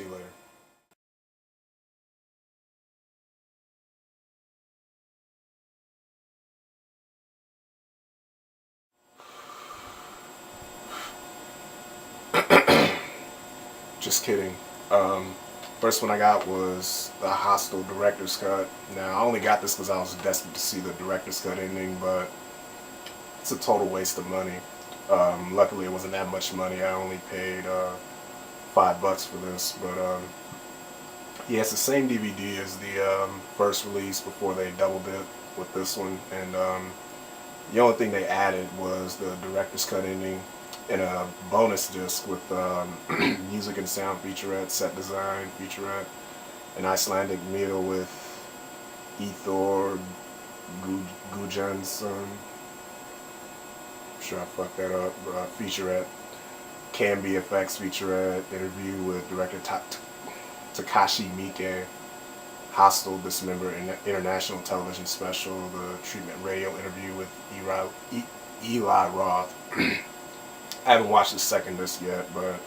you later. Just kidding. Um, First one I got was the Hostel Directors Cut. Now, I only got this because I was desperate to see the Director's Cut ending, but it's a total waste of money. Luckily, it wasn't that much money. I only paid $5 for this, but yeah, it's the same DVD as the first release before they doubled it with this one, and the only thing they added was the director's cut ending and a bonus disc with music and sound featurette, set design featurette, an Icelandic meal with Ethor Gujansson. I'm sure I fucked that up. Featurette, Canby Effects featurette, interview with director Takashi Miike, Hostel Dismember International Television Special, the Treatment Radio interview with Eli Roth. I haven't watched the second disc yet, but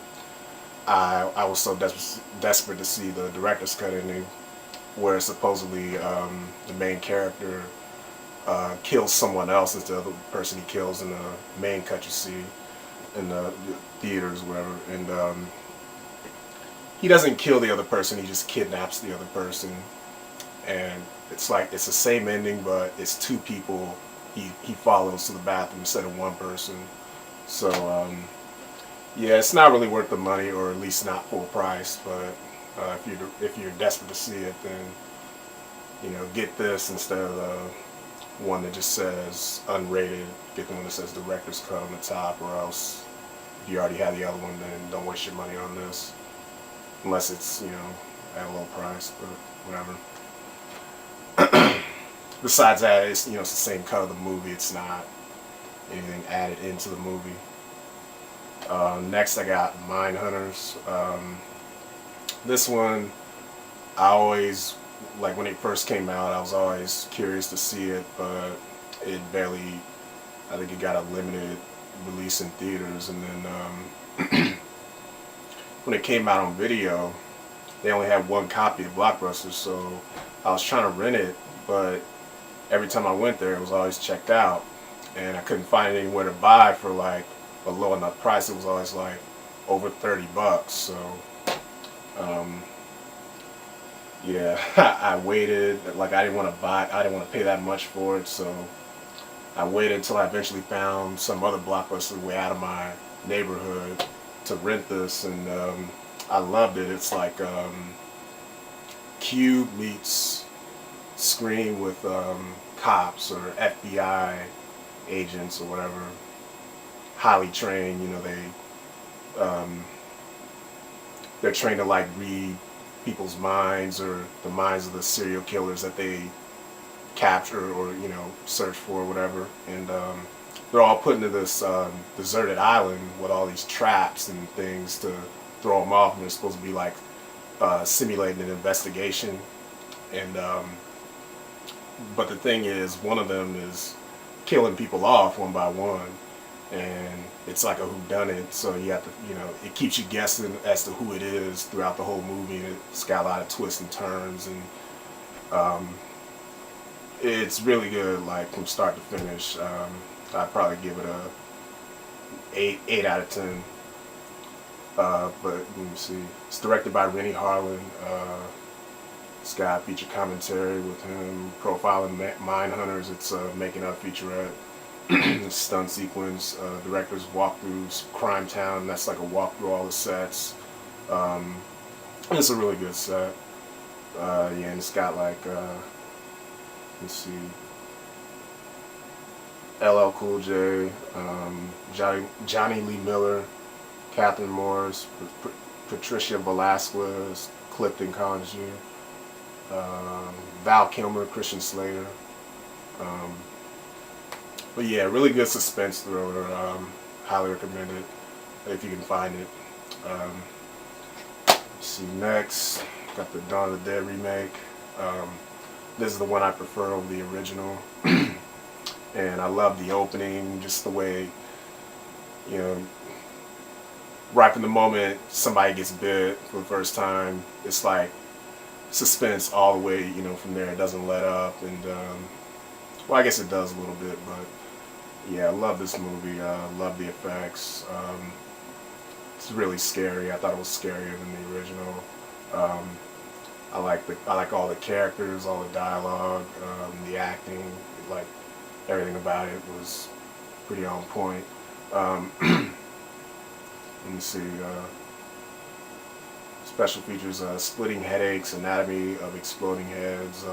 I was so desperate to see the director's cut ending, where supposedly the main character kills someone else instead of the person he kills in the main cut you see in the theaters, whatever. And he doesn't kill the other person; he just kidnaps the other person. And it's like it's the same ending, but it's two people he follows to the bathroom instead of one person. So yeah, it's not really worth the money, or at least not full price. But if you're desperate to see it, then get this instead of the one that just says unrated. Get the one that says director's cut on the top, or else if you already have the other one, then don't waste your money on this, unless it's at a low price. But whatever. Besides that, it's it's the same cut of the movie. It's not anything added into the movie. Next, I got Mindhunters. This one, I always like when it first came out. I was always curious to see it, but it barely. I think it got a limited release in theaters, and then when it came out on video, they only had one copy of Blockbuster, so I was trying to rent it, but every time I went there, it was always checked out, and I couldn't find it anywhere to buy for like a low enough price. It was always like over $30. So yeah, I waited. Like I didn't want to buy. I didn't want to pay that much for it, so I waited until I eventually found some other Blockbuster way out of my neighborhood to rent this, and I loved it. It's like Cube meets Scream with cops or FBI agents or whatever, highly trained. They're trained to like read people's minds, or the minds of the serial killers that they capture or search for or whatever. And they're all put into this deserted island with all these traps and things to throw them off, and they're supposed to be like simulating an investigation. And but the thing is, one of them is killing people off one by one, and it's like a whodunit. So you have to, it keeps you guessing as to who it is throughout the whole movie. And it's got a lot of twists and turns, and it's really good, like from start to finish. I'd probably give it a 8 out of 10. But let me see. It's directed by Rennie Harlan. It's got feature commentary with him profiling Mindhunters. It's a making of featurette. Stunt sequence. Director's walkthroughs. Crime Town. That's like a walk through all the sets. It's a really good set. Yeah, and it's got like let's see. LL Cool J, Johnny Lee Miller, Catherine Morris, Patricia Velasquez, Clifton Collins Jr., Val Kilmer, Christian Slater. But yeah, really good suspense thriller. Highly recommend it if you can find it. Let's see, next, got the Dawn of the Dead remake. This is the one I prefer over the original. And I love the opening, just the way, right from the moment somebody gets bit for the first time, it's like suspense all the way, from there. It doesn't let up, and well, I guess it does a little bit, but yeah, I love this movie. Love the effects. It's really scary. I thought it was scarier than the original. Um, I like all the characters, all the dialogue, the acting, like everything about it was pretty on point. Let me see. Special features: splitting headaches, anatomy of exploding heads,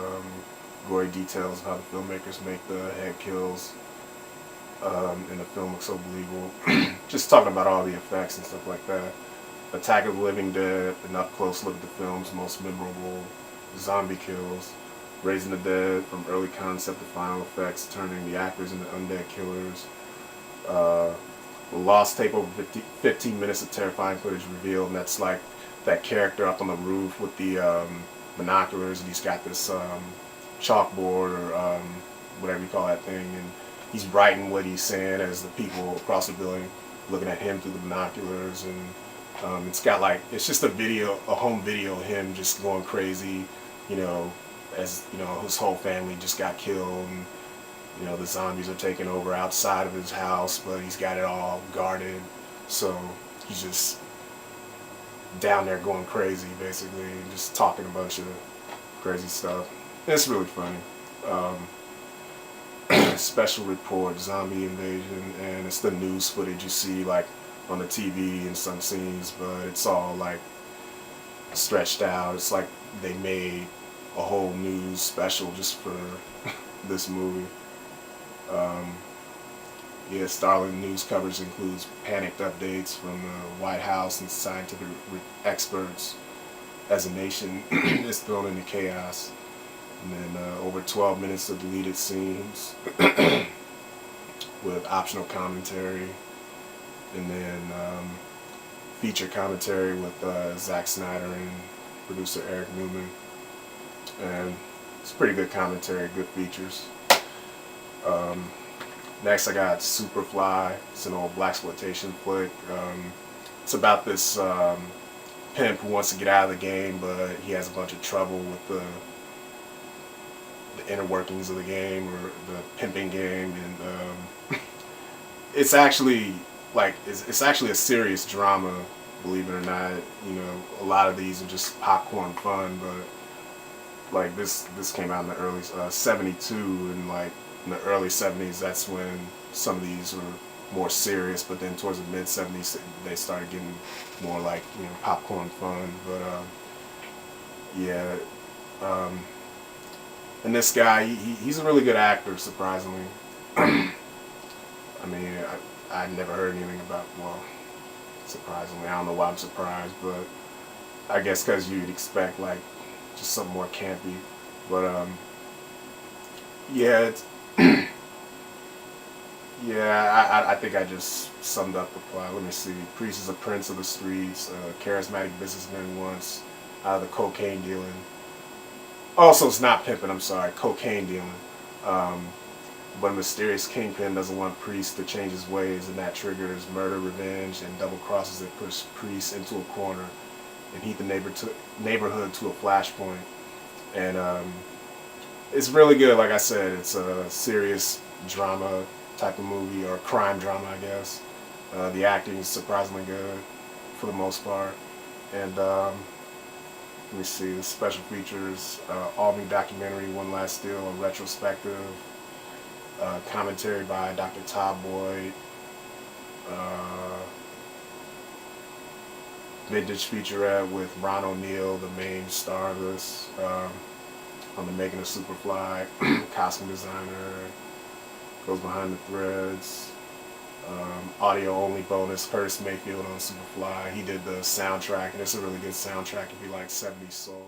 gory details of how the filmmakers make the head kills in the film look so believable. Just talking about all the effects and stuff like that. Attack of the Living Dead, an up-close look at the film's most memorable zombie kills. Raising the Dead, from early concept to final effects, turning the actors into undead killers. The lost tape over 15 minutes of terrifying footage revealed, and that's like that character up on the roof with the binoculars, and he's got this chalkboard or whatever you call that thing, and he's writing what he's saying as the people across the building looking at him through the binoculars, and it's got like, it's just a home video of him just going crazy, as his whole family just got killed, and the zombies are taking over outside of his house, but he's got it all guarded, so he's just down there going crazy, basically, and just talking a bunch of crazy stuff. It's really funny. Special report, zombie invasion, and it's the news footage you see like on the TV in some scenes, but it's all like stretched out. It's like they made a whole news special just for this movie. Yeah, Starling news coverage includes panicked updates from the White House and scientific experts as a nation is thrown into chaos. And then over 12 minutes of deleted scenes with optional commentary, and then feature commentary with Zack Snyder and producer Eric Newman. And it's pretty good commentary, good features. Next I got Superfly. It's an old blaxploitation flick. It's about this pimp who wants to get out of the game, but he has a bunch of trouble with the inner workings of the game, or the pimping game, and it's actually it's actually a serious drama, believe it or not. A lot of these are just popcorn fun, but like this came out in the early 72, and like in the early 70s, that's when some of these were more serious, but then towards the mid 70s they started getting more like popcorn fun. But yeah, and this guy, he's a really good actor, surprisingly. I mean, I never heard anything about, well, surprisingly, I don't know why I'm surprised, but I guess because you'd expect like just something more campy. But yeah, it's yeah, I think I just summed up the plot. Let me see. Priest is a prince of the streets, a charismatic businessman once out of the cocaine dealing. Also, it's not pimping, I'm sorry, cocaine dealing. But a mysterious kingpin doesn't want Priest to change his ways, and that triggers murder, revenge, and double crosses that push Priest into a corner and heat the neighborhood to a flashpoint. And it's really good. Like I said, it's a serious drama type of movie, or crime drama, I guess. The acting is surprisingly good for the most part. And let me see, the special features, all new documentary, One Last Steal, a retrospective, commentary by Dr. Todd Boyd, vintage featurette with Ron O'Neal, the main star of this, on the making of Superfly, costume designer, goes behind the threads. Audio only bonus, Curtis Mayfield on Superfly. He did the soundtrack, and it's a really good soundtrack if you like 70s soul.